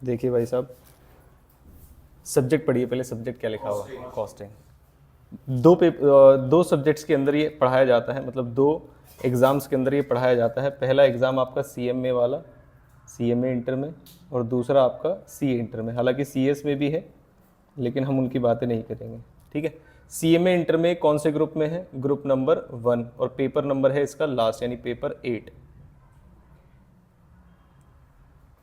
देखिए भाई साहब, सब्जेक्ट पढ़िए पहले, सब्जेक्ट क्या लिखा हुआ है, कॉस्टिंग। दो सब्जेक्ट्स के अंदर ये पढ़ाया जाता है, मतलब दो एग्ज़ाम्स के अंदर ये पढ़ाया जाता है। पहला एग्ज़ाम आपका CMA वाला, CMA इंटर में, और दूसरा आपका CA इंटर में। हालांकि CS में भी है, लेकिन हम उनकी बातें नहीं करेंगे, ठीक है। CMA इंटर में कौन से ग्रुप में है, ग्रुप नंबर 1, और पेपर नंबर है इसका लास्ट, यानी पेपर 8,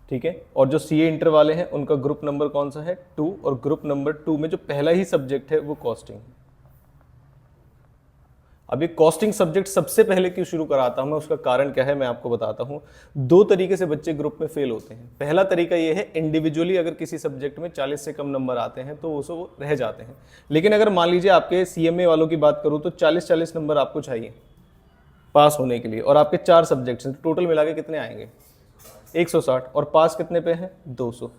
ठीक है। और जो CA इंटर वाले हैं उनका ग्रुप नंबर कौन सा है, 2, और ग्रुप नंबर 2 में जो पहला ही सब्जेक्ट है वो कॉस्टिंग है। अब ये कॉस्टिंग सब्जेक्ट सबसे पहले क्यों शुरू कराता हूं मैं, उसका कारण क्या है मैं आपको बताता हूं। दो तरीके से बच्चे ग्रुप में फेल होते हैं। पहला तरीका ये है, इंडिविजुअली अगर किसी सब्जेक्ट में 40 से कम नंबर आते हैं तो वो रह जाते हैं। लेकिन अगर मान लीजिए आपके CMA वालों की बात करूं तो 40-40 नंबर आपको चाहिए पास होने के लिए, और आपके 4 सब्जेक्ट्स हैं, टोटल मिला के कितने आएंगे, 160, और पास कितने पे हैं, 200।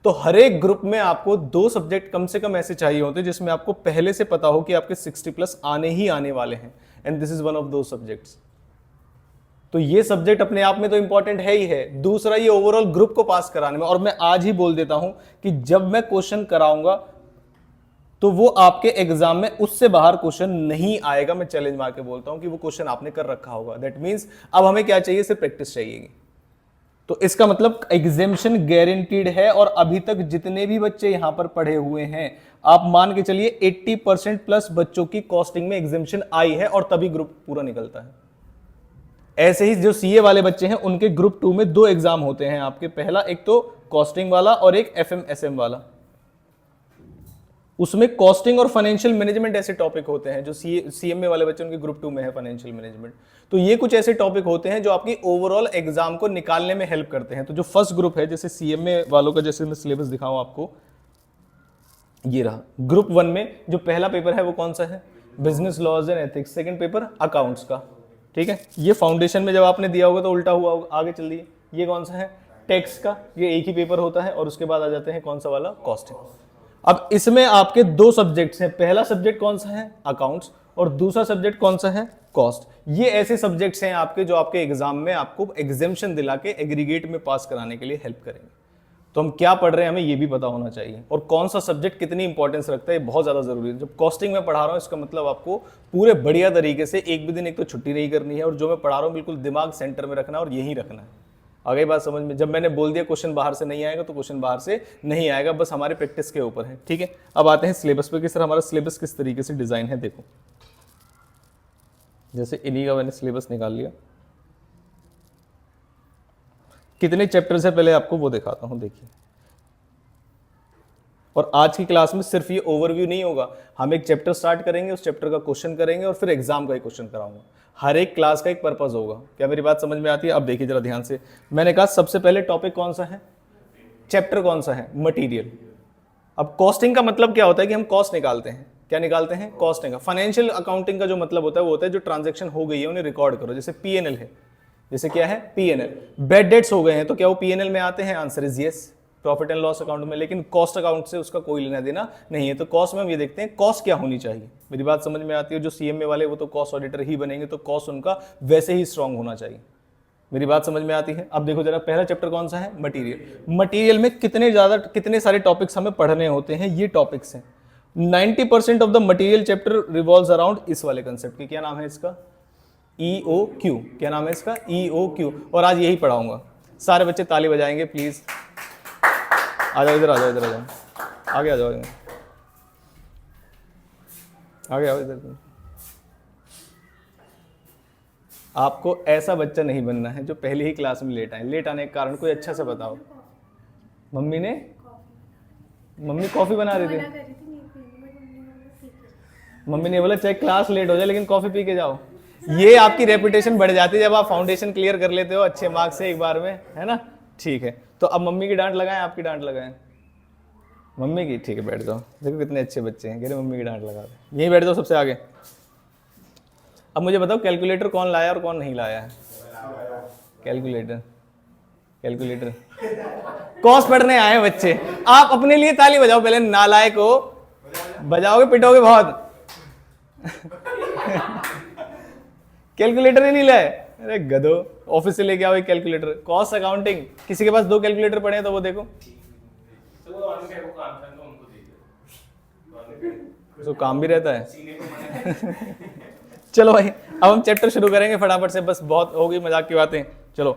तो हर एक ग्रुप में आपको 2 सब्जेक्ट कम से कम ऐसे चाहिए होते हैं जिसमें आपको पहले से पता हो कि आपके 60+ आने ही आने वाले हैं, and this is one of दो सब्जेक्ट्स। तो ये सब्जेक्ट अपने आप में तो इंपॉर्टेंट है ही है, दूसरा ये ओवरऑल ग्रुप को पास कराने में। और मैं आज ही बोल देता हूं कि जब मैं क्वेश्चन कराऊंगा तो वो आपके एग्जाम में उससे बाहर क्वेश्चन नहीं आएगा। मैं चैलेंज मार के बोलता हूं कि वो क्वेश्चन आपने कर रखा होगा। दैट मीन्स अब हमें क्या चाहिए, सिर्फ प्रैक्टिस चाहिए। तो इसका मतलब एग्जेम्पशन गारंटीड है। और अभी तक जितने भी बच्चे यहां पर पढ़े हुए हैं, आप मान के चलिए 80% प्लस बच्चों की कॉस्टिंग में एग्जेम्पशन आई है, और तभी ग्रुप पूरा निकलता है। ऐसे ही जो CA वाले बच्चे हैं उनके ग्रुप 2 में 2 एग्जाम होते हैं आपके, पहला एक तो कॉस्टिंग वाला और एक FMSM वाला। उसमें कॉस्टिंग और फाइनेंशियल मैनेजमेंट ऐसे टॉपिक होते हैं जो CMA वाले बच्चे उनके ग्रुप 2 में है, फाइनेंशियल मैनेजमेंट। तो ये कुछ ऐसे टॉपिक होते हैं जो आपकी ओवरऑल एग्जाम को निकालने में हेल्प करते हैं। तो जो फर्स्ट ग्रुप है, जैसे CMA वालों का, जैसे मैं सिलेबस दिखाऊं आपको, ये रहा। ग्रुप 1 में जो पहला पेपर है वो कौन सा है, business laws and ethics. Second paper accounts का, ठीक है। ये फाउंडेशन में जब आपने दिया होगा तो उल्टा हुआ होगा, आगे चल दिए। ये कौन सा है, टैक्स का, ये एक ही पेपर होता है। और उसके बाद आ जाते हैं कौन सा वाला, कॉस्टिंग। अब इसमें आपके 2 सब्जेक्ट्स हैं, पहला सब्जेक्ट कौन सा है, अकाउंट्स, और दूसरा सब्जेक्ट कौन सा है, कॉस्ट। ये ऐसे सब्जेक्ट्स हैं आपके जो आपके एग्जाम में आपको एग्जेम्पशन दिला के एग्रीगेट में पास कराने के लिए हेल्प करेंगे। तो हम क्या पढ़ रहे हैं हमें ये भी पता होना चाहिए, और कौन सा सब्जेक्ट कितनी इंपॉर्टेंस रखता है ये बहुत ज्यादा जरूरी है। जब कॉस्टिंग में पढ़ा रहा हूं इसका मतलब आपको पूरे बढ़िया तरीके से एक भी दिन एक तो छुट्टी नहीं करनी है, और जो मैं पढ़ा रहा हूं बिल्कुल दिमाग सेंटर में रखना है और यही रखना है। आ गई बात समझ में। जब मैंने बोल दिया क्वेश्चन बाहर से नहीं आएगा तो क्वेश्चन बाहर से नहीं आएगा, बस हमारे प्रैक्टिस के ऊपर है, ठीक है। अब आते हैं सिलेबस पे कि सर हमारा सिलेबस किस तरीके से डिजाइन है। देखो, जैसे इन्हीं का मैंने सिलेबस निकाल लिया। कितने चैप्टर्स है पहले आपको वो दिखाता हूं, देखिए। और आज की क्लास में सिर्फ ये ओवरव्यू नहीं होगा, हम एक चैप्टर स्टार्ट करेंगे, उस चैप्टर का क्वेश्चन करेंगे, और फिर एग्जाम का ही क्वेश्चन कराऊंगा। हर एक क्लास का एक पर्पस होगा। क्या मेरी बात समझ में आती है? अब देखिए जरा ध्यान से। मैंने कहा सबसे पहले टॉपिक कौन सा है, चैप्टर कौन सा है, मटेरियल। अब कॉस्टिंग का मतलब क्या होता है कि हम कॉस्ट निकालते हैं। क्या निकालते हैं, कॉस्टिंग। फाइनेंशियल अकाउंटिंग का जो मतलब होता है वो होता है जो ट्रांजेक्शन हो गई है उन्हें रिकॉर्ड करो। जैसे PNL है, जैसे क्या है, PNL। बैड डेट्स हो गए हैं तो क्या वो PNL में आते हैं, answer is yes, profit and loss account में। लेकिन कॉस्ट अकाउंट से उसका कोई लेना देना नहीं है। तो कॉस्ट में हम ये देखते हैं कॉस्ट क्या होनी चाहिए। मेरी बात समझ में आती है? जो CMA वाले वो तो कॉस्ट ऑडिटर ही बनेंगे, तो कॉस्ट उनका वैसे ही स्ट्रांग होना चाहिए। मेरी बात समझ में आती है? अब देखो जरा, पहला चैप्टर कौन सा है, मटेरियल। मटेरियल में कितने सारे टॉपिक्स हमें पढ़ने होते हैं, ये टॉपिक्स हैं। 90% of the material chapter revolves around इस वाले कंसेप्ट की। क्या नाम है इसका, EOQ। क्या नाम है इसका, EOQ। और आज यही पढ़ाऊंगा। सारे बच्चे ताली बजाएंगे प्लीज। आ जाओ इधर, आ जाओ इधर, आ जाओ, आगे आ जाओ, आगे आओ इधर। आपको ऐसा बच्चा नहीं बनना है जो पहली ही क्लास में लेट आए। लेट आने का कारण कोई अच्छा से बताओ। मम्मी कॉफी बना रही थी। मम्मी ने बोला चाहे क्लास लेट हो जाए लेकिन कॉफी पी के जाओ। ये आपकी रेपुटेशन बढ़ जाती है जब आप फाउंडेशन क्लियर कर लेते हो अच्छे मार्क्स से एक बार में, है ना। ठीक है, तो अब मम्मी की डांट लगाएं, आपकी डांट लगाएं, मम्मी की। ठीक है, बैठ जाओ। देखो कितने अच्छे बच्चे हैं, कह रहे मम्मी की डांट लगा दे। यहीं बैठ जाओ सबसे आगे। अब मुझे बताओ कैलकुलेटर कौन लाया और कौन नहीं लाया है? कैलकुलेटर कॉस्ट पढ़ने आए बच्चे। आप अपने लिए ताली बजाओ पहले, नालायक हो, बजाओगे पिटोगे बहुत। कैलकुलेटर ही नहीं लाए, अरे गधो। ऑफिस से लेके आओ एक कैलकुलेटर। कॉस्ट अकाउंटिंग, किसी के पास 2 कैलकुलेटर पड़े हैं तो वो देखो। तो काम भी रहता है। चलो भाई अब हम चैप्टर शुरू करेंगे फटाफट से, बस बहुत हो गई मजाक की बातें। चलो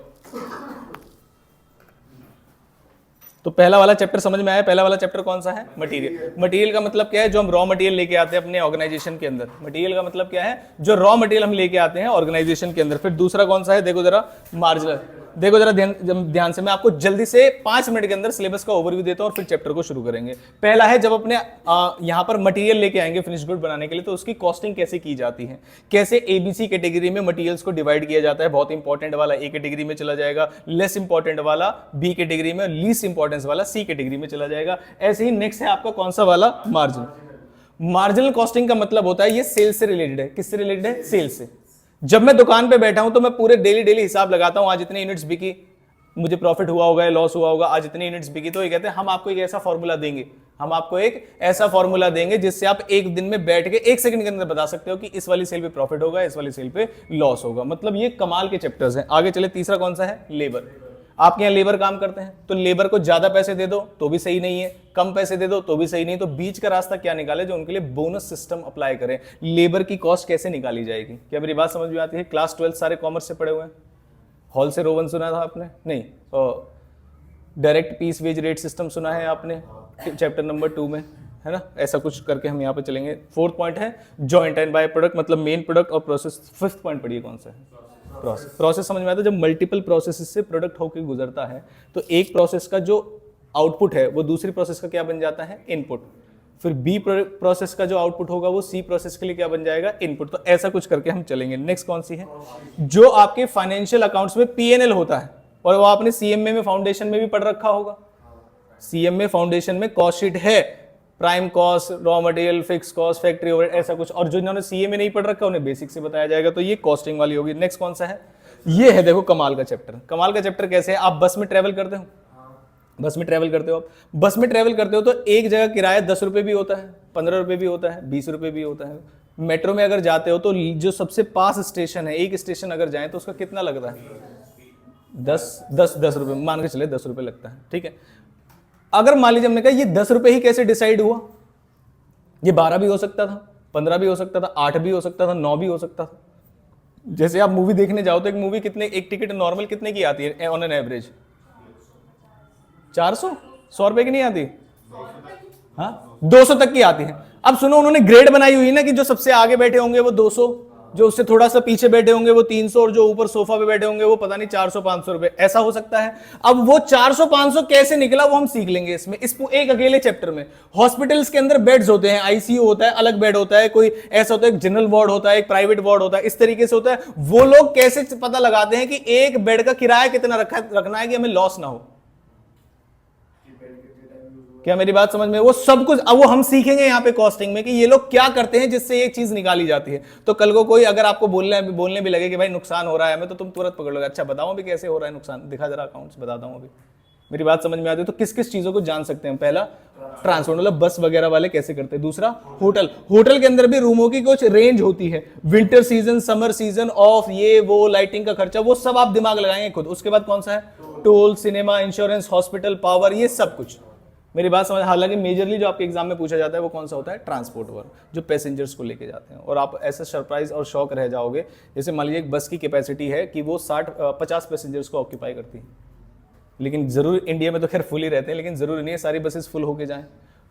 तो पहला वाला चैप्टर समझ में आया। पहला वाला चैप्टर कौन सा है? मटेरियल। मटेरियल का मतलब क्या है? जो हम रॉ मटेरियल लेके आते हैं अपने ऑर्गेनाइजेशन के अंदर। मटेरियल का मतलब क्या है? जो रॉ मटेरियल हम लेके आते हैं ऑर्गेनाइजेशन के अंदर। फिर दूसरा कौन सा है? देखो जरा, मार्जिनल। देखो जरा ध्यान से, मैं आपको जल्दी से 5 मिनट के अंदर सिलेबस का ओवरव्यू देता हूं और फिर चैप्टर को शुरू करेंगे। पहला है, जब अपने यहां पर मटेरियल लेके आएंगे फिनिश गुड बनाने के लिए, तो उसकी कॉस्टिंग कैसे की जाती है, कैसे एबीसी कैटेगरी में मटेरियल्स को डिवाइड किया जाता है। बहुत इंपॉर्टेंट वाला ए कैटेगरी में चला जाएगा, लेस इंपॉर्टेंट वाला बी कैटेगरी में, लीस्ट इंपॉर्टेंस वाला सी कैटेगरी में चला जाएगा। ऐसे ही नेक्स्ट है आपका कौन सा वाला? मार्जिनल। मार्जिनल कॉस्टिंग का मतलब होता है ये सेल्स से रिलेटेड है। किससे रिलेटेड है? सेल्स से। जब मैं दुकान पे बैठा हूं तो मैं पूरे डेली हिसाब लगाता हूं, आज इतने यूनिट्स बिकी, मुझे प्रॉफिट हुआ होगा या लॉस हुआ होगा, आज इतनी यूनिट्स बिकी। तो ये कहते हैं हम आपको एक ऐसा फॉर्मूला देंगे, हम आपको एक ऐसा फॉर्मूला देंगे जिससे आप एक दिन में बैठ के 1 सेकंड के अंदर बता सकते हो कि इस वाली सेल पे प्रॉफिट होगा, इस वाली सेल पे लॉस होगा। मतलब ये कमाल के चैप्टर्स हैं। आगे चले, तीसरा कौन सा है? लेबर। आपके यहाँ लेबर काम करते हैं, तो लेबर को ज्यादा पैसे दे दो तो भी सही नहीं है, कम पैसे दे दो तो भी सही नहीं। तो बीच का रास्ता क्या निकाले? जो उनके लिए बोनस सिस्टम अप्लाई करें। लेबर की कॉस्ट कैसे निकाली जाएगी? क्या मेरी बात समझ में आती है? क्लास 12 सारे कॉमर्स से पढ़े हुए हैं। हॉल से रोवन सुना था आपने? नहीं। Direct piece wage rate system सुना है आपने चैप्टर नंबर 2 में, है ना? ऐसा कुछ करके हम यहाँ पे चलेंगे। 4th पॉइंट है जॉइंट एंड बाय प्रोडक्ट, मतलब मेन प्रोडक्ट और प्रोसेस। 5th पॉइंट पढ़िए कौन सा है? प्रोसेस। प्रोसेस समझ में आता है, जब मल्टीपल प्रोसेस से प्रोडक्ट होकर गुजरता है तो एक प्रोसेस का जो आउटपुट है वो दूसरी प्रोसेस का क्या बन जाता है? इनपुट। फिर बी प्रोसेस का जो आउटपुट होगा वो सी प्रोसेस के लिए क्या बन जाएगा? इनपुट। तो ऐसा कुछ करके हम चलेंगे। नेक्स्ट कौन सी है? जो आपके फाइनेंशियल अकाउंट्स में पीएनएल होता है, और वो आपने सीएमए में फाउंडेशन में भी पढ़ रखा होगा। सीएमए फाउंडेशन में कॉस्ट शीट है, prime cost, raw material, fix cost, factory overhead, ऐसा कुछ। और जो जिन्होंने सीएमए नहीं पढ़ रखा उन्हें बेसिक से बताया जाएगा। तो ये कॉस्टिंग वाली होगी। नेक्स्ट कौन सा है? ये है, देखो कमाल का चैप्टर। कमाल का चैप्टर कैसे है? आप बस में ट्रेवल करते हो, बस में ट्रेवल करते हो, आप बस में ट्रेवल करते हो तो एक जगह किराया 10 रुपए भी होता है, 15 रुपए भी होता है, 20 रुपए भी होता है। मेट्रो में अगर जाते हो तो जो सबसे पास स्टेशन है, एक स्टेशन अगर जाए तो उसका कितना लगता है? 10 रुपए, मान के चले 10 रुपए लगता है, ठीक है। अगर मान लीजिए हमने कहा ये 10 रुपए ही कैसे डिसाइड हुआ? ये 12 भी हो सकता था, 15 भी हो सकता था, 8 भी हो सकता था, 9 भी हो सकता था। जैसे आप मूवी देखने जाओ तो एक मूवी कितने, एक टिकट नॉर्मल कितने की आती है ऑन एन एवरेज? 100 रुपए की नहीं आती? हाँ, 200 तक की आती है। अब सुनो, उन्होंने ग्रेड बनाई हुई ना कि जो सबसे आगे बैठे होंगे वो 200, जो उससे थोड़ा सा पीछे बैठे होंगे वो 300, और जो ऊपर सोफा पे बैठे होंगे वो पता नहीं 400-500 रुपए। ऐसा हो सकता है। अब वो 400-500 कैसे निकला वो हम सीख लेंगे इसमें, इस एक अकेले चैप्टर में। हॉस्पिटल्स के अंदर बेड्स होते हैं, आईसीयू होता है, अलग बेड होता है, कोई ऐसा होता है, एक जनरल वार्ड होता है, एक प्राइवेट वार्ड होता है, इस तरीके से होता है। वो लोग कैसे पता लगाते हैं कि एक बेड का किराया कितना रखना है कि हमें लॉस ना हो? क्या मेरी बात समझ में? वो सब कुछ अब वो हम सीखेंगे यहाँ पे कॉस्टिंग में कि ये लोग क्या करते हैं जिससे एक चीज निकाली जाती है। तो कल को कोई अगर आपको बोलने भी लगे कि भाई नुकसान हो रहा है हमें, तो तुम तुरंत पकड़ लोगे। अच्छा बताओ अभी कैसे हो रहा है नुकसान, दिखा जरा अकाउंट्स, बताता हूँ अभी। मेरी बात समझ में आती है? तो किस किस चीजों को जान सकते हैं? पहला ट्रांसपोर्ट, मतलब बस वगैरह वाले कैसे करते हैं। दूसरा होटल, होटल के अंदर भी रूमों की कुछ रेंज होती है, winter season, summer season, of, ये वो, लाइटिंग का खर्चा, वो सब आप दिमाग लगाएंगे खुद। उसके बाद कौन सा है? Toll, cinema, insurance, hospital, power, ये सब कुछ। मेरी बात समझ? हालांकि मेजरली जो आपके एग्जाम में पूछा जाता है वो कौन सा होता है? ट्रांसपोर्ट वर्क, जो पैसेंजर्स को लेके जाते हैं। और आप ऐसे सरप्राइज और शॉक रह जाओगे, जैसे मान लीजिए एक बस की कैपेसिटी है कि वो 50 पैसेंजर्स को ऑक्यूपाई करती है, लेकिन जरूर इंडिया में तो खैर फुल ही रहते हैं, लेकिन जरूरी नहीं है सारी बसेस फुल होके जाएं।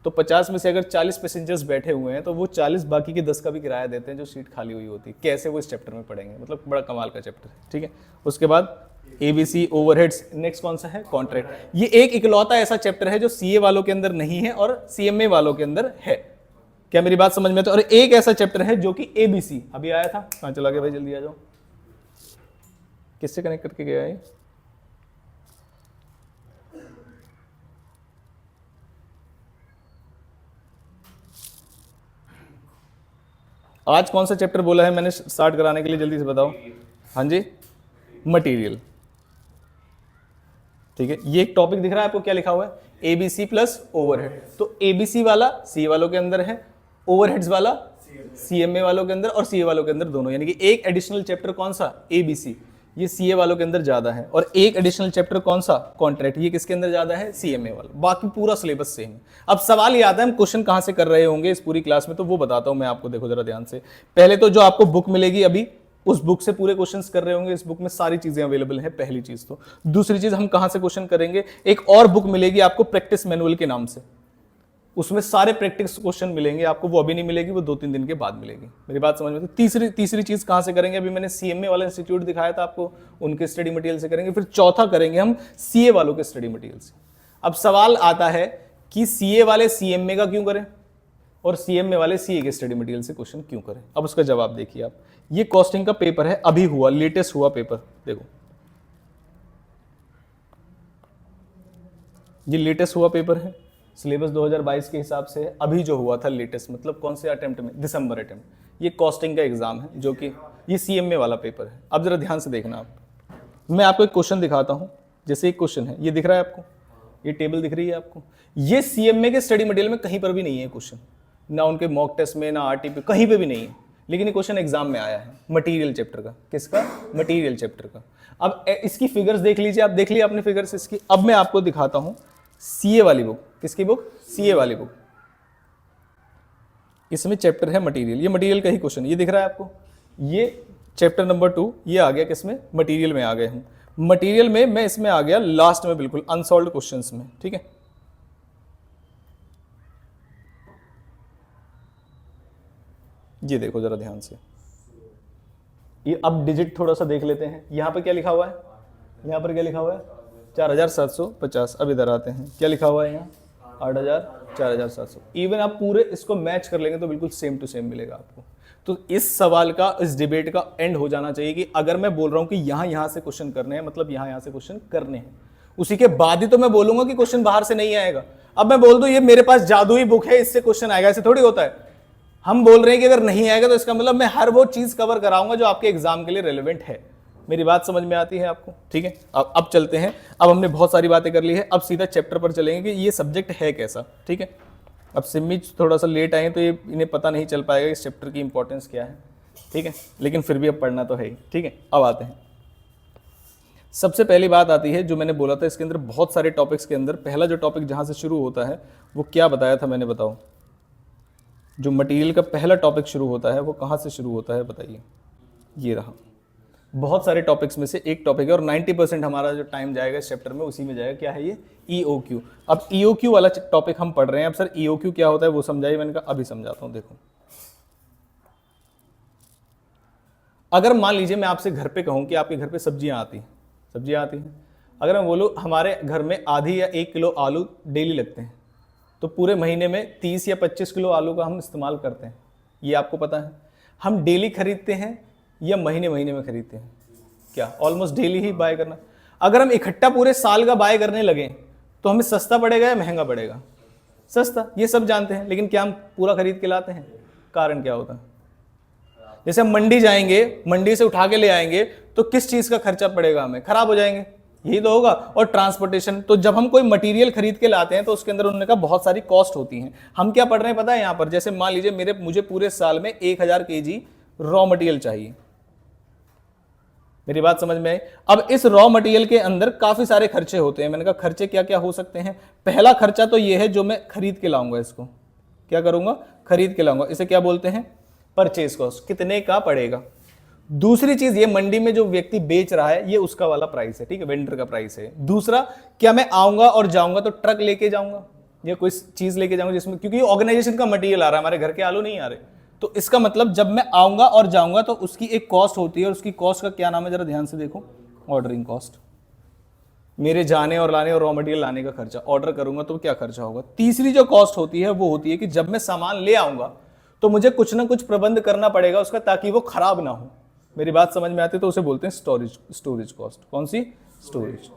तो 50 में से अगर 40 पैसेंजर्स बैठे हुए हैं तो वो 40 बाकी के 10 का भी किराया देते हैं जो सीट खाली हुई होती है। कैसे, वो इस चैप्टर में पढ़ेंगे। मतलब बड़ा कमाल का चैप्टर है, ठीक है। उसके बाद एबीसी, ओवरहेड्स। नेक्स्ट कौन सा है? कॉन्ट्रैक्ट। ये एक इकलौता ऐसा चैप्टर है जो सीए वालों के अंदर नहीं है और सीएमए वालों के अंदर है। क्या मेरी बात समझ में? तो और एक ऐसा चैप्टर है जो कि एबीसी अभी आया था। कहां चला गया भाई? जल्दी आ जाओ। किससे कनेक्ट करके गया है? आज कौन सा चैप्टर बोला है मैंने स्टार्ट कराने के लिए? जल्दी से बताओ। हाँ जी, मटेरियल, ठीक है। ये एक टॉपिक दिख रहा है आपको, क्या लिखा हुआ है? ABC plus overhead. तो एबीसी वाला सी वालों के अंदर है, ओवरहेड्स वाला सीएमए वालों के अंदर, और सीए वालों के अंदर दोनों, यानी कि एक एडिशनल चैप्टर कौन सा? एबीसी। ये सीए वालों के अंदर ज्यादा है। और एक एडिशनल चैप्टर कौन सा, कॉन्ट्रैक्ट, ये किसके अंदर ज्यादा है, सीएमए वाला। बाकी पूरा सिलेबस सेम है। अब सवाल ये आता है हम क्वेश्चन कहां से कर रहे होंगे इस पूरी क्लास में, तो वो बताता हूं मैं आपको। देखो जरा ध्यान से, पहले तो जो आपको बुक मिलेगी अभी, उस बुक से पूरे क्वेश्चंस कर रहे होंगे। इस बुक में सारी चीजें अवेलेबल है, पहली चीज तो। दूसरी चीज, हम कहां से क्वेश्चन करेंगे, एक और बुक मिलेगी आपको प्रैक्टिस मैनुअल के नाम से, उसमें सारे प्रैक्टिस क्वेश्चन मिलेंगे आपको। वो अभी नहीं मिलेगी, वो 2-3 दिन के बाद मिलेगी। मेरी बात समझ में? तो तीसरी चीज कहां से करेंगे, अभी मैंने सीएमए वाला इंस्टीट्यूट दिखाया था आपको, उनके स्टडी मटेरियल से करेंगे। फिर चौथा करेंगे हम सीए वालों के स्टडी मटेरियल से। अब सवाल आता है कि सीए वाले सीएमए का क्यों करें और सीएमए वाले सीए के स्टडी मटेरियल से क्वेश्चन क्यों करें। अब उसका जवाब देखिए आप। ये कॉस्टिंग का पेपर है, अभी हुआ, लेटेस्ट हुआ पेपर। देखो ये लेटेस्ट हुआ पेपर है, सिलेबस 2022 के हिसाब से अभी जो हुआ था लेटेस्ट, मतलब कौन से अटेम्प्ट में, दिसंबर अटेम्प्ट। ये कॉस्टिंग का एग्जाम है, जो कि ये सीएमए वाला पेपर है। अब जरा ध्यान से देखना आप, मैं आपको एक क्वेश्चन दिखाता हूं। जैसे एक क्वेश्चन है, ये दिख रहा है आपको, ये टेबल दिख रही है आपको। ये सीएमए के स्टडी मटेरियल में कहीं पर भी नहीं है क्वेश्चन, ना उनके मॉक टेस्ट में, ना आरटीपी, कहीं पे भी नहीं है। लेकिन ये क्वेश्चन एग्जाम में आया है, मटेरियल चैप्टर का। किसका, मटेरियल चैप्टर का। अब इसकी फिगर्स देख लीजिए आप, देख लिया आपने फिगर्स इसकी। अब मैं आपको दिखाता हूं सीए वाली बुक। किसकी बुक, सीए वाली बुक। इसमें चैप्टर है मटेरियल, ये मटेरियल का ही क्वेश्चन, ये दिख रहा है आपको। ये चैप्टर नंबर 2, ये आ गया किसमें, मटेरियल में आ गए हम। मटेरियल में मैं इसमें आ गया लास्ट में, बिल्कुल अनसॉल्व्ड क्वेश्चंस में, ठीक है। ये देखो जरा ध्यान से, ये अब डिजिट थोड़ा सा देख लेते हैं। यहां पर क्या लिखा हुआ है, यहां पर क्या लिखा हुआ है, 4750। अब इधर आते हैं, क्या लिखा हुआ है यहाँ, 8000, 4700। इवन आप पूरे इसको मैच कर लेंगे तो बिल्कुल सेम टू सेम मिलेगा आपको। तो इस सवाल का, इस डिबेट का एंड हो जाना चाहिए कि अगर मैं बोल रहा हूं कि यहां से क्वेश्चन करने हैं, मतलब यहां से क्वेश्चन करने हैं, उसी के बाद ही तो मैं बोलूंगा कि क्वेश्चन बाहर से नहीं आएगा। अब मैं बोल दूं ये मेरे पास जादुई बुक है, इससे क्वेश्चन आएगा, ऐसे थोड़ी होता है। हम बोल रहे हैं कि अगर नहीं आएगा तो इसका मतलब मैं हर वो चीज कवर कराऊंगा जो आपके एग्जाम के लिए रेलेवेंट है। मेरी बात समझ में आती है आपको, ठीक है। अब चलते हैं, अब हमने बहुत सारी बातें कर ली है, अब सीधा चैप्टर पर चलेंगे कि ये सब्जेक्ट है कैसा, ठीक है। अब सिम्मी थोड़ा सा लेट आए तो ये इन्हें पता नहीं चल पाएगा इस चैप्टर की इंपॉर्टेंस क्या है, ठीक है, लेकिन फिर भी अब पढ़ना तो है ही, ठीक है। अब आते हैं, सबसे पहली बात आती है जो मैंने बोला था, इसके अंदर बहुत सारे टॉपिक्स के अंदर पहला जो टॉपिक जहां से शुरू होता है वो क्या बताया था मैंने, बताओ। जो मटेरियल का पहला टॉपिक शुरू होता है वो कहाँ से शुरू होता है बताइए, ये रहा। बहुत सारे टॉपिक्स में से एक टॉपिक है और 90% हमारा जो टाइम जाएगा इस चैप्टर में उसी में जाएगा। क्या है ये, EOQ। अब EOQ वाला टॉपिक हम पढ़ रहे हैं। अब सर EOQ क्या होता है वो समझाइए, मैंने कहा अभी समझाता हूं। देखो, अगर मान लीजिए मैं आपसे घर पे कहूं कि आपके घर पे सब्जियां आती हैं, अगर मैं बोलूं हमारे घर में आधी या 1 किलो आलू डेली लगते हैं, तो पूरे महीने में 30 या 25 किलो आलू का हम इस्तेमाल करते हैं। ये आपको पता है। हम डेली खरीदते हैं या महीने महीने में खरीदते हैं, क्या ऑलमोस्ट डेली ही बाय करना। अगर हम इकट्ठा पूरे साल का बाय करने लगे तो हमें सस्ता पड़ेगा या महंगा पड़ेगा, सस्ता, ये सब जानते हैं। लेकिन क्या हम पूरा खरीद के लाते हैं, कारण क्या होता है। जैसे हम मंडी जाएंगे, मंडी से उठा के ले आएंगे तो किस चीज का खर्चा पड़ेगा हमें, खराब हो जाएंगे, यही तो होगा। और ट्रांसपोर्टेशन। तो जब हम कोई मटेरियल खरीद के लाते हैं तो उसके अंदर उन्होंने कहा बहुत सारी कॉस्ट होती हैं। हम क्या पढ़ रहे हैं पता है यहाँ पर, जैसे मान लीजिए मुझे पूरे साल में 1000 kg रॉ मटेरियल चाहिए। मेरी बात समझ में आई। अब इस रॉ मटेरियल के अंदर काफी सारे खर्चे होते हैं। मैंने कहा खर्चे क्या क्या हो सकते हैं। पहला खर्चा तो ये है जो मैं खरीद के लाऊंगा, इसको क्या करूंगा, खरीद के लाऊंगा। इसे क्या बोलते हैं, परचेज कॉस्ट, कितने का पड़ेगा। दूसरी चीज, ये मंडी में जो व्यक्ति बेच रहा है ये उसका वाला प्राइस है, ठीक है, वेंडर का प्राइस है। दूसरा, क्या मैं आऊंगा और जाऊंगा तो ट्रक लेके जाऊंगा या कोई चीज लेके जाऊंगा जिसमें, क्योंकि ऑर्गेनाइजेशन का मटेरियल आ रहा है, हमारे घर के आलू नहीं आ रहे, तो इसका मतलब जब मैं आऊंगा और जाऊंगा तो उसकी एक कॉस्ट होती है और उसकी कॉस्ट का क्या नाम है, जरा ध्यान से देखो, ऑर्डरिंग कॉस्ट। मेरे जाने और लाने और रॉ मटेरियल लाने का खर्चा, ऑर्डर करूंगा तो क्या खर्चा होगा। तीसरी जो कॉस्ट होती है वो होती है कि जब मैं सामान ले आऊंगा तो मुझे कुछ ना कुछ प्रबंध करना पड़ेगा उसका, ताकि वो खराब ना हो। मेरी बात समझ में आती है, तो उसे बोलते हैं स्टोरेज कॉस्ट। कौन सी, स्टोरेज।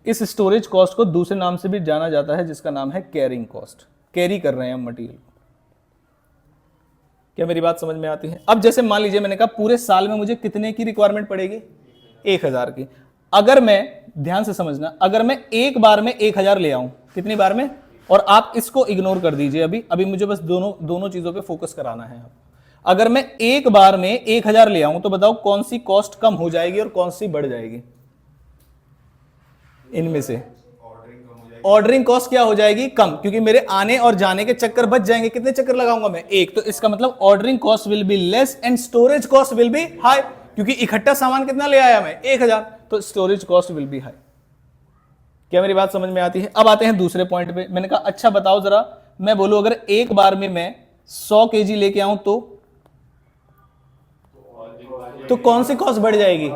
इस स्टोरेज कॉस्ट को दूसरे नाम से भी जाना जाता है जिसका नाम है कैरिंग कॉस्ट। कैरी कर रहे हैं हम मटेरियल। क्या मेरी बात समझ में आती है। अब जैसे मान लीजिए मैंने कहा पूरे साल में मुझे कितने की रिक्वायरमेंट पड़ेगी, 1000 की। अगर मैं, ध्यान से समझना, अगर मैं एक बार में 1000 ले आऊं, कितनी बार में, और आप इसको इग्नोर कर दीजिए, अभी मुझे बस दोनों चीजों पे फोकस कराना है। अगर मैं एक बार में 1000 ले आऊं तो बताओ कौन सी कॉस्ट कम हो जाएगी और कौन सी बढ़ जाएगी इनमें से? ऑर्डरिंग कॉस्ट क्या हो जाएगी? कम, क्योंकि मेरे आने और जाने के चक्कर बच जाएंगे। कितने चक्कर लगाऊंगा मैं? एक। तो इसका मतलब ordering cost will be less and storage cost will be high, क्योंकि इकट्ठा सामान कितना ले आया मैं? 1000, तो storage cost will be high. क्या मेरी बात समझ में आती है? अब आते हैं दूसरे पॉइंट पे। मैंने कहा अच्छा बताओ जरा, मैं बोलूं अगर एक बार में मैं 100 केजी लेके आऊं तो कौन सी कॉस्ट बढ़ जाएगी?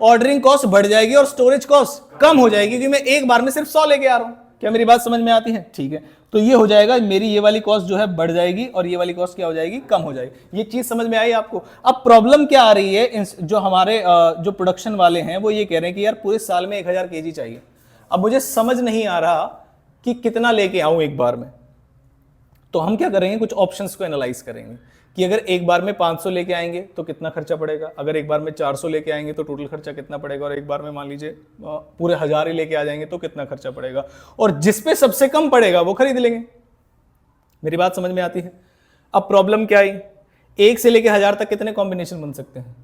ऑर्डरिंग कॉस्ट बढ़ जाएगी और स्टोरेज कॉस्ट कम हो जाएगी, क्योंकि मैं एक बार में सिर्फ 100 लेके आ रहा हूं। क्या मेरी बात समझ में आती है? ठीक है, तो ये हो जाएगा, मेरी ये वाली कॉस्ट जो है बढ़ जाएगी और ये वाली कॉस्ट क्या हो जाएगी? कम हो जाएगी। ये चीज समझ में आई आपको? अब प्रॉब्लम क्या आ रही है, जो हमारे जो प्रोडक्शन वाले हैं वो ये कह रहे हैं कि यार पूरे साल में 1000 केजी चाहिए। अब मुझे समझ नहीं आ रहा कि कितना लेके आऊं एक बार में। तो हम क्या करेंगे, कुछ ऑप्शंस को एनालाइज करेंगे कि अगर एक बार में 500 लेके आएंगे तो कितना खर्चा पड़ेगा, अगर एक बार में 400 लेके आएंगे तो टोटल खर्चा कितना पड़ेगा, और एक बार में मान लीजिए पूरे 1000 ही लेके आ जाएंगे तो कितना खर्चा पड़ेगा, और जिस पे सबसे कम पड़ेगा वो खरीद लेंगे। मेरी बात समझ में आती है? अब प्रॉब्लम क्या आई, 1 से लेके 1000 तक कितने कॉम्बिनेशन बन सकते हैं?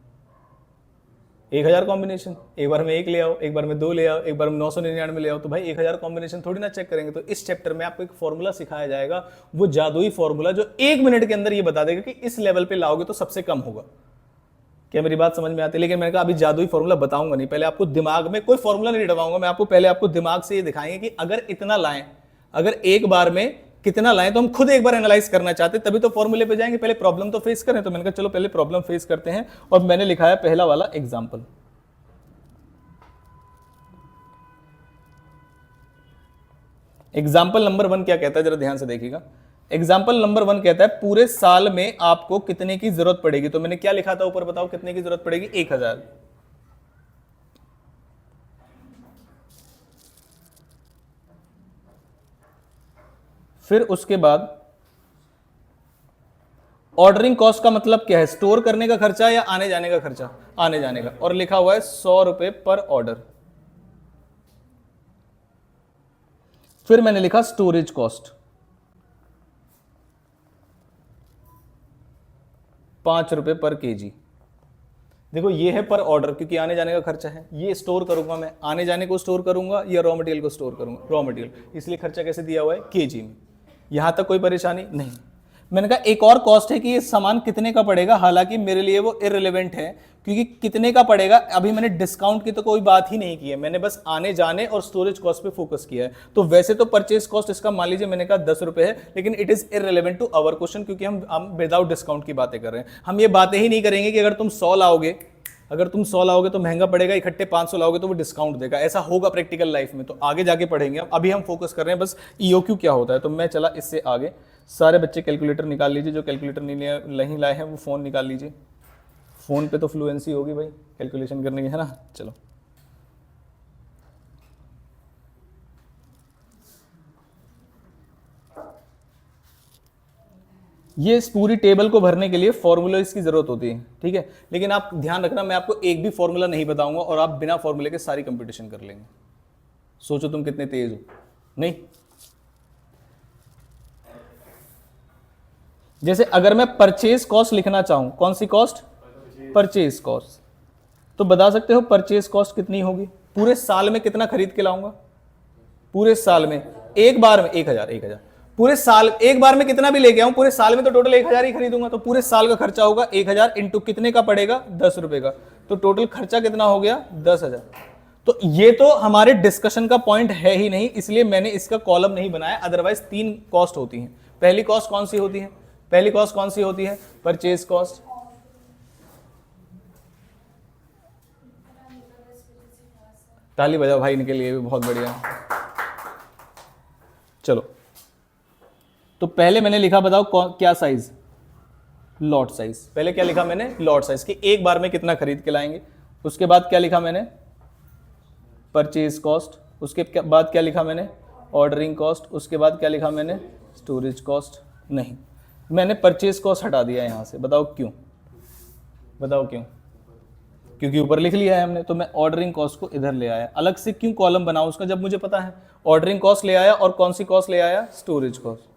1000 कॉम्बिनेशन। एक बार में 1 ले आओ, एक बार में 2 ले आओ, एक बार में 999 ले आओ, तो भाई 1000 कॉम्बिनेशन थोड़ी ना चेक करेंगे। तो इस चैप्टर में आपको एक फॉर्मूला सिखाया जाएगा, वो जादुई फॉर्मूला जो 1 मिनट के अंदर ये बता देगा कि इस लेवल पे लाओगे तो सबसे कम होगा। क्या मेरी बात समझ में आती है? लेकिन मैंने कहा अभी जादुई फॉर्मूला बताऊंगा नहीं, पहले आपको दिमाग में कोई फॉर्मूला नहीं डलवाऊंगा मैं आपको, पहले आपको दिमाग से ये दिखाएंगे कि अगर इतना लाएं, अगर एक बार में कितना लाएं, तो हम खुद एक बार एनालाइज करना चाहते तभी तो फॉर्मूले पे जाएंगे। पहले प्रॉब्लम तो फेस करें। तो मैंने कहा चलो पहले प्रॉब्लम फेस करते हैं, और मैंने लिखा है पहला वाला एग्जाम्पल। एग्जाम्पल नंबर 1 क्या कहता है, जरा ध्यान से देखिएगा। एग्जाम्पल नंबर 1 कहता है पूरे साल में आपको कितने की जरूरत पड़ेगी। तो मैंने क्या लिखा था ऊपर, बताओ कितने की जरूरत पड़ेगी? 1000। फिर उसके बाद ऑर्डरिंग कॉस्ट का मतलब क्या है? स्टोर करने का खर्चा या आने जाने का खर्चा? आने जाने का। और लिखा हुआ है 100 रुपए पर ऑर्डर। फिर मैंने लिखा स्टोरेज कॉस्ट 5 रुपए पर केजी। देखो ये है पर ऑर्डर, क्योंकि आने जाने का खर्चा है। ये स्टोर करूंगा मैं, आने जाने को स्टोर करूंगा या रॉ मटेरियल को स्टोर करूंगा? रॉ मटेरियल, इसलिए खर्चा कैसे दिया हुआ है? केजी में। यहां तक कोई परेशानी नहीं। मैंने कहा एक और कॉस्ट है कि ये सामान कितने का पड़ेगा, हालांकि मेरे लिए वो इररिलेवेंट है, क्योंकि कितने का पड़ेगा अभी मैंने डिस्काउंट की तो कोई बात ही नहीं की है, मैंने बस आने जाने और स्टोरेज कॉस्ट पे फोकस किया है। तो वैसे तो परचेज कॉस्ट इसका मान लीजिए मैंने कहा 10 रुपए है, लेकिन it is irrelevant to our question, क्योंकि हम विदाउट डिस्काउंट की बातें कर रहे हैं। हम ये बातें ही नहीं करेंगे कि अगर तुम 100 लाओगे, अगर तुम 100 लाओगे तो महंगा पड़ेगा, इकट्ठे 500 लाओगे तो वो डिस्काउंट देगा। ऐसा होगा प्रैक्टिकल लाइफ में, तो आगे जाके पढ़ेंगे। अभी हम फोकस कर रहे हैं बस ईओक्यू क्या होता है। तो मैं चला इससे आगे। सारे बच्चे कैलकुलेटर निकाल लीजिए, जो कैलकुलेटर नहीं लाए हैं वो फ़ोन निकाल लीजिए। फ़ोन पे तो फ्लुएंसी होगी भाई कैलकुलेशन करने की, है ना? चलो ये इस पूरी टेबल को भरने के लिए फॉर्मूलाज की जरूरत होती है, ठीक है? लेकिन आप ध्यान रखना, मैं आपको एक भी फॉर्मूला नहीं बताऊंगा और आप बिना फॉर्मूले के सारी कंपटीशन कर लेंगे। सोचो तुम कितने तेज हो। नहीं, जैसे अगर मैं परचेज कॉस्ट लिखना चाहूं, कौन सी कॉस्ट? Purchase cost. तो बता सकते हो परचेज कॉस्ट कितनी होगी? पूरे साल में कितना खरीद के लाऊंगा? पूरे साल में एक बार में 1000। पूरे साल एक बार में कितना भी लेके आऊं, पूरे साल में तो टोटल 1000 ही खरीदूंगा। तो पूरे साल का खर्चा होगा 1000 इंटू कितने का पड़ेगा? 10 रुपए का। तो टोटल खर्चा कितना हो गया? 10,000। तो ये तो हमारे डिस्कशन का पॉइंट है ही नहीं, इसलिए मैंने इसका कॉलम नहीं बनाया। अदरवाइज 3 कॉस्ट होती हैं। पहली कॉस्ट कौन सी होती है? पहली कॉस्ट कौन सी होती है? Purchase cost. ताली बजाओ भाई, इनके लिए भी बहुत बढ़िया। चलो तो पहले मैंने लिखा, बताओ क्या साइज? Lot size. पहले क्या लिखा मैंने? लॉट साइज, कि एक बार में कितना खरीद के लाएंगे। उसके बाद क्या लिखा मैंने? Purchase cost. उसके बाद क्या लिखा मैंने? Ordering cost. उसके बाद क्या लिखा मैंने? Storage cost. नहीं, मैंने परचेज कॉस्ट हटा दिया यहां से। बताओ क्यों? बताओ क्यों? क्योंकि ऊपर लिख लिया है हमने। तो मैं ऑर्डरिंग कॉस्ट को इधर ले आया। अलग से क्यों कॉलम बनाऊं उसका, जब मुझे पता है ऑर्डरिंग कॉस्ट ले आया, और कौन सी कॉस्ट ले आया? Storage cost.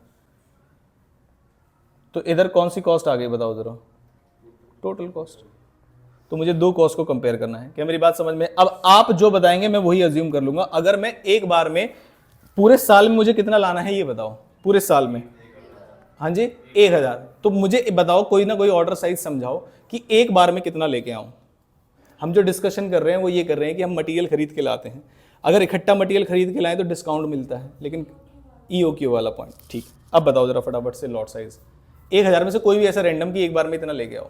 तो इधर कौन सी कॉस्ट आ गई बताओ जरा? Total cost. तो मुझे दो कॉस्ट को कंपेयर करना है। क्या मेरी बात समझ में? अब आप जो बताएंगे मैं वही अज्यूम कर लूंगा। अगर मैं एक बार में पूरे साल में मुझे कितना लाना है ये बताओ, पूरे साल में, हाँ जी 1000, तो मुझे बताओ कोई ना कोई ऑर्डर साइज समझाओ कि एक बार में कितना लेके आऊं। हम जो डिस्कशन कर रहे हैं वो ये कर रहे हैं कि हम मटेरियल खरीद के लाते हैं, अगर इकट्ठा मटेरियल खरीद के लाएं तो डिस्काउंट मिलता है, लेकिन EOQ वाला पॉइंट। ठीक, अब बताओ जरा फटाफट से लॉट साइज 1000 में से कोई भी ऐसा रैंडम कि एक बार में इतना लेके आओ।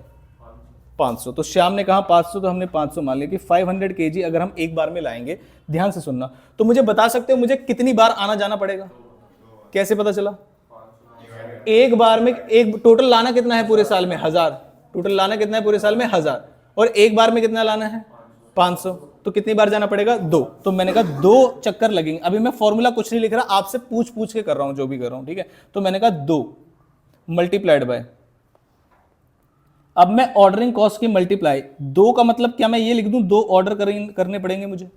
500, तो श्याम ने कहा 500, तो हमने 500 मान लिया कि 500 kg अगर हम एक बार में लाएंगे, ध्यान से सुनना, तो मुझे बता सकते हो मुझे कितनी बार आना जाना पड़ेगा? कैसे पता चला? एक बार में एक टोटल लाना कितना है पूरे साल में? 1000। टोटल लाना कितना है पूरे साल में? 1000। और एक बार में कितना लाना है? 500। तो कितनी बार जाना पड़ेगा? 2। तो मैंने कहा 2 चक्कर लगेंगे। अभी मैं फॉर्मूला कुछ नहीं लिख रहा, आपसे पूछ पूछ के कर रहा हूं जो भी कर रहा हूं, ठीक है? तो मैंने कहा 2 मल्टीप्लाइड बाय, अब मैं ऑर्डरिंग कॉस्ट की मल्टीप्लाई, 2 का मतलब क्या मैं ये लिख दूं 2 ऑर्डर करने पड़ेंगे मुझे,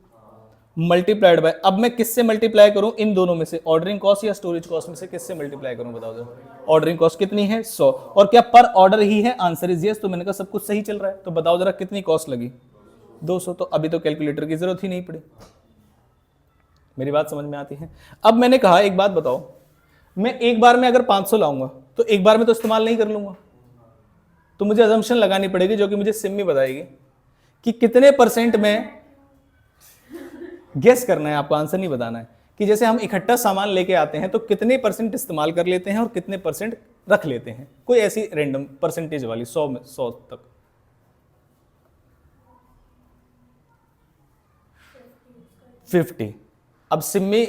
मल्टीप्लाइड बाय, अब मैं किससे मल्टीप्लाई करूं? इन दोनों में से, ऑर्डरिंग कॉस्ट या स्टोरेज कॉस्ट में से किससे मल्टीप्लाई करूं? बताओ जरा। ऑर्डरिंग कॉस्ट कितनी है? 100। और क्या पर ऑर्डर ही है? Answer is yes. तो मैंने कहा सब कुछ सही चल रहा है। तो बताओ जरा कितनी कॉस्ट लगी? 200। तो अभी तो कैलकुलेटर की जरूरत ही नहीं पड़ी। मेरी बात समझ में आती है? अब मैंने कहा एक बात बताओ, मैं एक बार में अगर 500 लाऊंगा तो एक बार में तो इस्तेमाल नहीं कर लूंगा, तो मुझे अजम्पशन लगानी पड़ेगी जो कि मुझे सिम्मी बताएगी कि कितने परसेंट में, गेस करना है आपको, आंसर नहीं बताना है, कि जैसे हम इकट्ठा सामान लेके आते हैं तो कितने परसेंट इस्तेमाल कर लेते हैं और कितने परसेंट रख लेते हैं, कोई ऐसी रैंडम परसेंटेज वाली 100 तक। 50। अब सिम्मी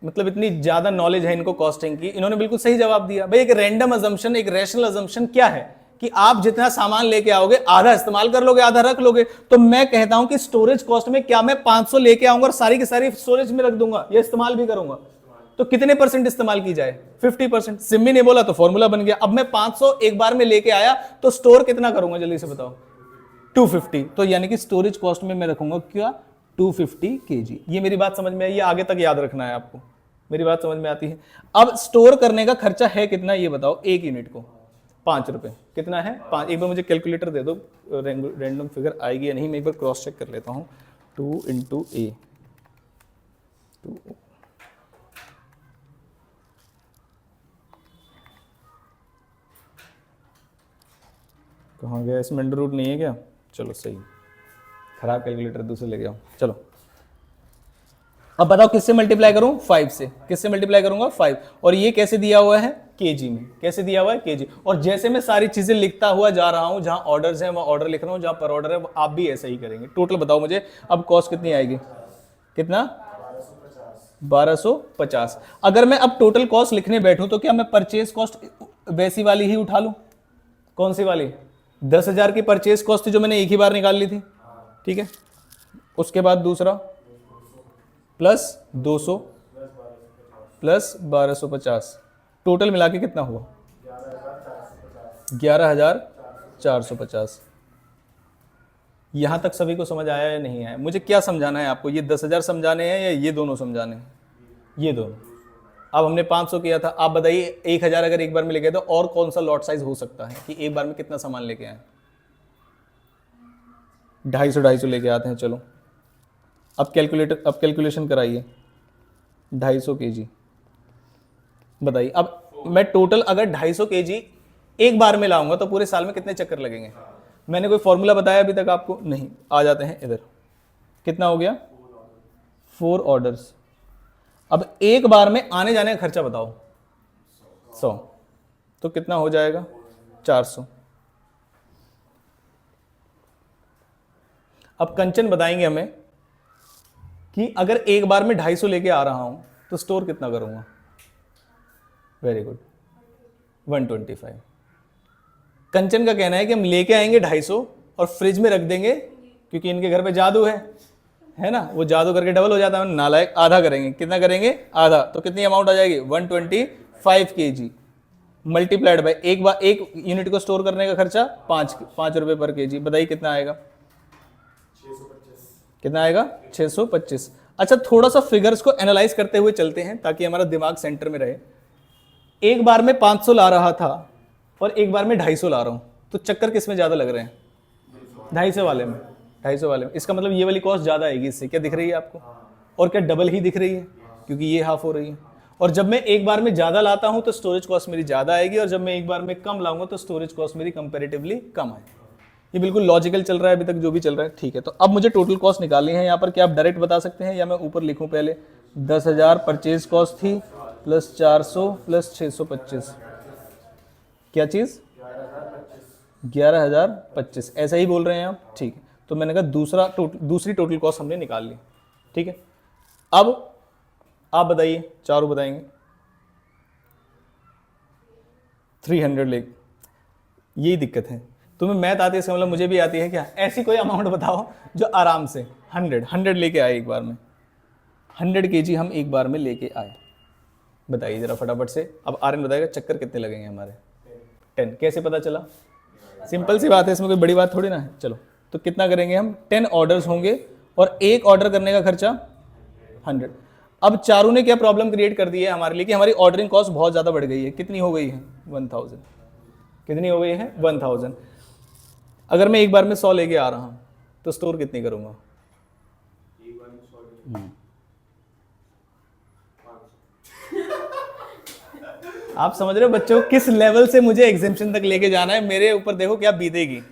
मतलब इतनी ज्यादा नॉलेज है इनको कॉस्टिंग की, इन्होंने बिल्कुल सही जवाब दिया। भाई एक रैंडम अजम्पशन, एक रैशनल अजम्पशन क्या है कि आप जितना सामान लेके आओगे आधा इस्तेमाल कर लोगे, आधा रख लोगे। तो मैं कहता हूं कि स्टोरेज कॉस्ट में क्या मैं 500 लेके आऊंगा और सारी की सारी स्टोरेज में रख दूंगा या इस्तेमाल भी करूंगा, तो कितने परसेंट इस्तेमाल की जाए? 50%। सिम्मी ने बोला तो फॉर्मूला बन गया। अब मैं 500 एक बार में लेके आया तो स्टोर कितना करूंगा? जल्दी से बताओ। 250। तो यानी कि स्टोरेज कॉस्ट में मैं रखूंगा क्या? 250 kg। ये मेरी बात समझ में आई? ये आगे तक याद रखना है आपको। मेरी बात समझ में आती है? अब स्टोर करने का खर्चा है कितना ये बताओ? एक यूनिट को 5 रुपए। कितना है? 5। एक बार मुझे कैलकुलेटर दे दो, रैंडम फिगर आएगी या नहीं, मैं एक बार क्रॉस चेक कर लेता हूँ। 2 × A 2। कहाँ गया? इसमें अंडर रूट नहीं है क्या? चलो सही, खराब कैलकुलेटर दूसरे ले गया। चलो अब बताओ किससे मल्टीप्लाई करूं? 5 से। किससे मल्टीप्लाई करूंगा? 5। और ये कैसे दिया हुआ है? केजी में। कैसे दिया हुआ है? केजी। और जैसे मैं सारी चीजें लिखता हुआ जा रहा हूं, जहां ऑर्डर्स हैं वहां ऑर्डर लिख रहा हूं, जहां पर ऑर्डर है आप भी ऐसा ही करेंगे। टोटल बताओ मुझे अब कॉस्ट कितनी आएगी? कितना? 1250। अगर मैं अब टोटल कॉस्ट लिखने बैठूं तो क्या मैं परचेज कॉस्ट वैसी वाली ही उठा लूं? कौन सी वाली? 10,000 की परचेज कॉस्ट थी जो मैंने एक ही बार निकाल ली थी, ठीक है। उसके बाद दूसरा प्लस 200 प्लस 1250, टोटल मिला के कितना हुआ? 11,450। यहां तक सभी को समझ आया या नहीं आया? मुझे क्या समझाना है आपको? ये 10,000 समझाने हैं या ये दोनों समझाने हैं? ये दोनों। अब हमने 500 किया था, आप बताइए 1,000 अगर एक बार में लेके आए तो और कौन सा लॉट साइज हो सकता है कि एक बार में कितना सामान लेके आए? 250 लेके आते हैं। चलो अब कैलकुलेशन कराइए। 250 kg बताइए। अब मैं टोटल अगर 250 kg एक बार में लाऊंगा तो पूरे साल में कितने चक्कर लगेंगे? मैंने कोई फॉर्मूला बताया अभी तक आपको? नहीं। आ जाते हैं इधर। कितना हो गया? 4 ऑर्डर्स। अब एक बार में आने जाने का खर्चा बताओ। 100। तो कितना हो जाएगा? 400। अब कंचन बताएंगे हमें कि अगर एक बार में 250 लेके आ रहा हूं तो स्टोर कितना करूंगा? Very good, 125। कंचन का कहना है कि हम लेके आएंगे 250 और फ्रिज में रख देंगे क्योंकि इनके घर पे जादू है ना, वो जादू करके डबल हो जाता है। नालायक। आधा करेंगे। कितना करेंगे? आधा। तो कितनी अमाउंट आ जाएगी? 125 kg मल्टीप्लाइड बाय एक यूनिट को स्टोर करने का खर्चा 5 रुपए पर kg। बताइए कितना आएगा? 625। कितना आएगा? 625। अच्छा, थोड़ा सा फिगर्स को एनालाइज करते हुए चलते हैं ताकि हमारा दिमाग सेंटर में रहे। एक बार में 500 ला रहा था और एक बार में 250 ला रहा हूं, तो चक्कर किस में ज्यादा लग रहे हैं? 250 वाले में, 250 वाले में, इसका मतलब ये वाली कॉस्ट ज़्यादा आएगी इससे, क्या दिख रही है आपको? और क्या डबल ही दिख रही है, क्योंकि ये हाफ हो रही है। और जब मैं एक बार में ज़्यादा लाता हूँ तो स्टोरेज कॉस्ट मेरी ज़्यादा आएगी, और जब मैं एक बार में कम लाऊंगा तो स्टोरेज कॉस्ट मेरी कंपेरेटिवली कम आएगी। ये बिल्कुल लॉजिकल चल रहा है अभी तक जो भी चल रहा है, ठीक है। तो अब मुझे टोटल कॉस्ट निकालनी है यहाँ पर, क्या आप डायरेक्ट बता सकते हैं या मैं ऊपर लिखूँ पहले? 10,000 परचेज कॉस्ट थी प्लस 400 प्लस 625, क्या चीज़? 11,025, ऐसा ही बोल रहे हैं आप, ठीक है। तो मैंने कहा दूसरी टोटल कॉस्ट हमने निकाल ली, ठीक है। अब आप बताइए, चारों बताएंगे। 300 ले, यही दिक्कत है। तुम्हें मैथ आती है, इसका मतलब मुझे भी आती है क्या? ऐसी कोई अमाउंट बताओ जो आराम से 100 लेके आए एक बार में, 100 kg हम एक बार में लेके आए, बताइए जरा फटाफट से। अब आर्यन बताएगा चक्कर कितने लगेंगे हमारे। 10, कैसे पता चला? सिंपल सी बात है, इसमें कोई बड़ी बात थोड़ी ना है। चलो, तो कितना करेंगे हम? 10 ऑर्डर्स होंगे और एक ऑर्डर करने का खर्चा 100। अब चारू ने क्या प्रॉब्लम क्रिएट कर दी है हमारे लिए कि हमारी ऑर्डरिंग कॉस्ट बहुत ज़्यादा बढ़ गई है। कितनी हो गई है? 1000। कितनी हो गई है? 1000। अगर मैं एक बार में 100 लेके आ रहा हूँ तो स्टोर कितनी करूँगा? आप समझ रहे हो बच्चों किस लेवल से मुझे एग्जामिशन तक लेके जाना है? मेरे ऊपर देखो क्या बीतेगी।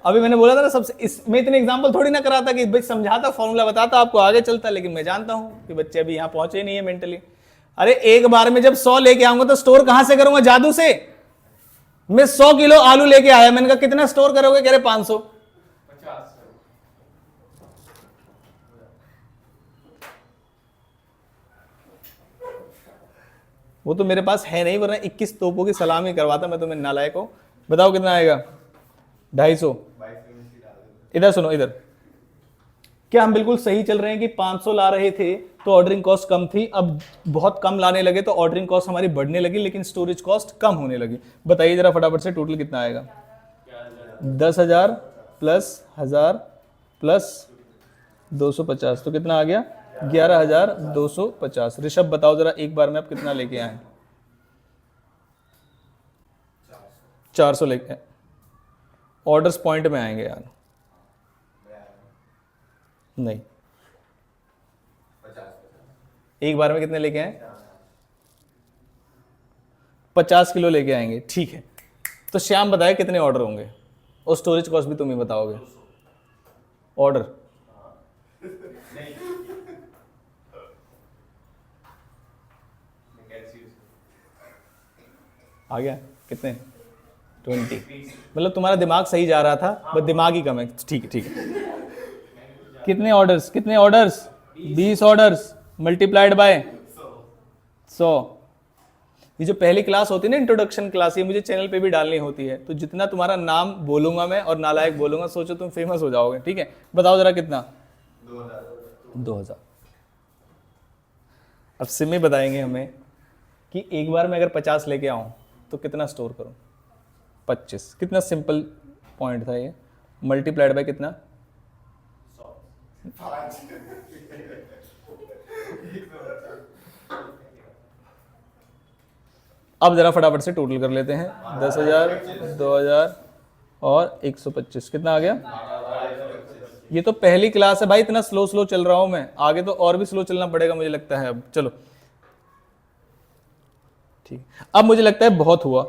अभी मैंने बोला था ना, सबसे इसमें इतने एग्जांपल थोड़ी ना कराता कि भाई समझाता, फॉर्मूला बताता, आपको आगे चलता, लेकिन मैं जानता हूं कि बच्चे अभी यहां पहुंचे नहीं है मेंटली। अरे एक बार में जब 100 लेके आऊंगा तो स्टोर कहां से करूंगा? जादू से। मैं 100 किलो आलू लेके आया, मैंने कहा कितना स्टोर करोगे? कह रहे 500। वो तो मेरे पास है नहीं, वरना 21 तोपों की सलामी करवाता मैं तुम्हें नालायक को। बताओ कितना आएगा? 250। इधर सुनो, इधर। क्या हम बिल्कुल सही चल रहे हैं कि 500 ला रहे थे तो ऑर्डरिंग कॉस्ट कम थी, अब बहुत कम लाने लगे तो ऑर्डरिंग कॉस्ट हमारी बढ़ने लगी, लेकिन स्टोरेज कॉस्ट कम होने लगी? बताइए जरा फटाफट से, टोटल कितना आएगा? 10,000 प्लस 1000 प्लस 250, तो कितना आ गया? 11,250। ऋषभ बताओ जरा, एक बार में आप कितना लेके आए? 400 लेके। ऑर्डर्स पॉइंट में आएंगे यार, नहीं। एक बार में कितने लेके आए? 50 किलो लेके आएंगे, ठीक है। तो श्याम बताए कितने ऑर्डर होंगे? और स्टोरेज कॉस्ट भी तुम ही बताओगे। ऑर्डर आ गया कितने? 20। मतलब तुम्हारा दिमाग सही जा रहा था, बस दिमाग ही कम है। ठीक है, ठीक है। कितने ऑर्डर्स? कितने ऑर्डर्स? 20 orders multiplied by 100। ये जो पहली क्लास होती है ना, इंट्रोडक्शन क्लास, ये मुझे चैनल पे भी डालनी होती है। तो जितना तुम्हारा नाम बोलूंगा मैं और नालायक बोलूंगा, सोचो तुम फेमस हो जाओगे, ठीक है। बताओ जरा कितना? 2000। अब सिमी बताएंगे हमें कि एक बार में अगर 50 लेके आऊं तो कितना स्टोर करूं? 25। कितना सिंपल पॉइंट था ये। मल्टीप्लाइड बाय कितना? 100। अब जरा फटाफट से टोटल कर लेते हैं। 10,000, 2,000 और 125, कितना आ गया? ये तो पहली क्लास है भाई, इतना स्लो स्लो चल रहा हूं मैं, आगे तो और भी स्लो चलना पड़ेगा मुझे लगता है। अब चलो ठीक, अब मुझे लगता है बहुत हुआ।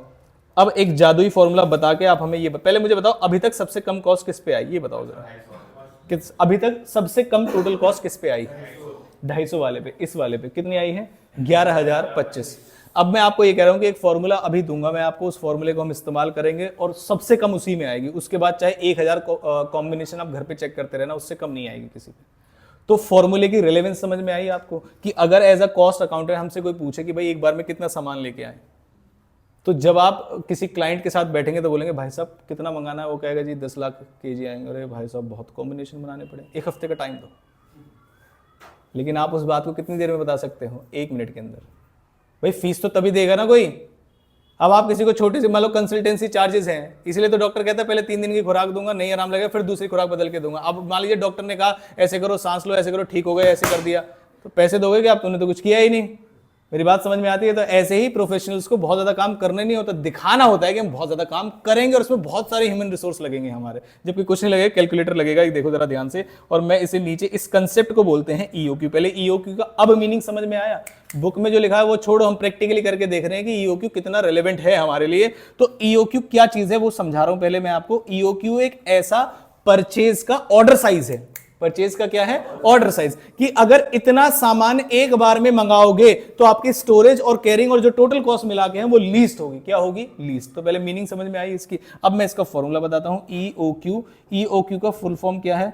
अब एक जादुई फॉर्मूला बता के आप हमें ये पहले मुझे बताओ, अभी तक सबसे कम कॉस्ट किस पे आई? ये बताओ जरा, किस अभी तक सबसे कम टोटल कॉस्ट किस पे आई? 250 वाले पे। इस वाले पे कितनी आई है? 11,025। अब मैं आपको ये कह रहा हूं कि एक फॉर्मूला अभी दूंगा मैं आपको, उस फॉर्मूले को हम इस्तेमाल करेंगे और सबसे कम उसी में आएगी। उसके बाद चाहे 1000 कॉम्बिनेशन आप घर पे चेक करते रहना, उससे कम नहीं आएगी किसी पे। तो फॉर्मूले की रिलेवेंस समझ में आई आपको कि अगर एज अ कॉस्ट अकाउंटेंट हमसे कोई पूछे कि भाई एक बार में कितना सामान लेके आए, तो जब आप किसी क्लाइंट के साथ बैठेंगे तो बोलेंगे भाई साहब कितना मंगाना है? वो कहेगा जी 10 लाख केजी आएंगे। अरे भाई साहब बहुत कॉम्बिनेशन बनाने पड़े, एक हफ्ते का टाइम दो। लेकिन आप उस बात को कितनी देर में बता सकते हो? 1 मिनट के अंदर। भाई फीस तो तभी देगा ना कोई। अब आप किसी को छोटी सी मान लो कंसल्टेंसी चार्जेस हैं, इसलिए तो डॉक्टर कहता है पहले 3 दिन की खुराक दूंगा, नहीं आराम लगेगा फिर दूसरी खुराक बदल के दूंगा। अब मान लीजिए डॉक्टर ने कहा ऐसे करो, सांस लो, ऐसे करो, ठीक हो गया, ऐसे कर दिया, तो पैसे दोगे क्या आप? तुमने तो कुछ किया ही नहीं। मेरी बात समझ में आती है? तो ऐसे ही प्रोफेशनल्स को बहुत ज्यादा काम करने नहीं होता, दिखाना होता है कि हम बहुत ज्यादा काम करेंगे और उसमें बहुत सारे ह्यूमन रिसोर्स लगेंगे हमारे, जबकि कुछ नहीं लगेगा, कैलकुलेटर लगेगा। देखो जरा ध्यान से, और मैं इसे नीचे इस कंसेप्ट को बोलते हैं ईओक्यू। पहले ईओक्यू का अब मीनिंग समझ में आया? बुक में जो लिखा है वो छोड़ो, हम प्रैक्टिकली करके देख रहे हैं कि ईओक्यू कितना रेलेवेंट है हमारे लिए। तो ईओक्यू क्या चीज है वो समझा रहा हूं पहले मैं आपको। ईओक्यू एक ऐसा परचेज का ऑर्डर साइज है। परचेज का क्या है? Order size. कि अगर इतना सामान एक बार में मंगाओगे तो आपकी स्टोरेज और कैरिंग और जो टोटल कॉस्ट मिला के है वो लीस्ट होगी। क्या होगी? लीस्ट। तो पहले मीनिंग समझ में आई इसकी। अब मैं इसका फॉर्मूला बताता हूं। ईओक्यू, ईओक्यू का फुल फॉर्म क्या है?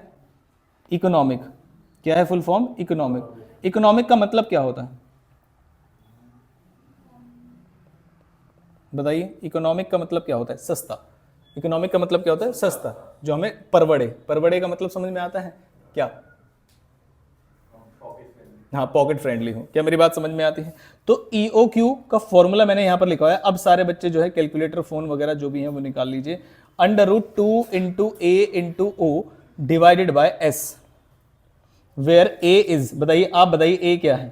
इकोनॉमिक। क्या है फुल फॉर्म? इकोनॉमिक। इकोनॉमिक का मतलब क्या होता है बताइए? इकोनॉमिक का मतलब क्या होता है? सस्ता। इकोनॉमिक का मतलब क्या होता है? सस्ता, जो हमें परवड़े। परवड़े का मतलब समझ में आता है क्या? हाँ, पॉकेट फ्रेंडली हो। क्या मेरी बात समझ में आती है? तो ईओक्यू का फॉर्मूला मैंने यहां पर लिखा है। अब सारे बच्चे जो है कैलकुलेटर, फोन वगैरह जो भी है वो निकाल लीजिए। √2 into A into O divided by S, where A is, बताइए, आप बताइए ए क्या है?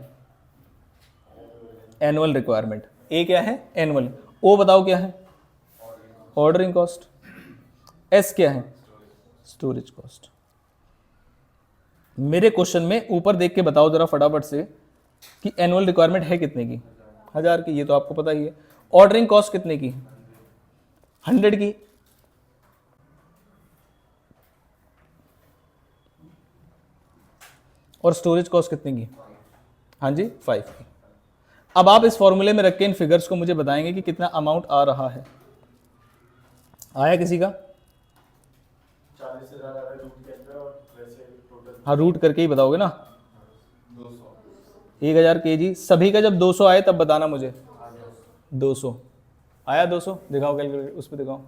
Annual requirement. ए क्या है? एनुअल। ओ बताओ क्या है? Ordering cost. एस क्या है? Storage cost. मेरे क्वेश्चन में ऊपर देख के बताओ जरा फटाफट से कि एनुअल रिक्वायरमेंट है कितने की? 1000 की, ये तो आपको पता ही है। ऑर्डरिंग कॉस्ट कितने की? 100 की। और स्टोरेज कॉस्ट कितने की? हाँ जी, 5 की। अब आप इस फॉर्मूले में रख के इन फिगर्स को मुझे बताएंगे कि कितना अमाउंट आ रहा है। आया किसी का? 40 से ज्यादा रूट के अंदर, और वैसे टोटल हाँ, रूट करके ही बताओगे ना। 1000 kg सभी का जब 200 आए तब बताना मुझे। 200 आया? 200 दिखाओ कैलकुलेटर, उस पर दिखाओ।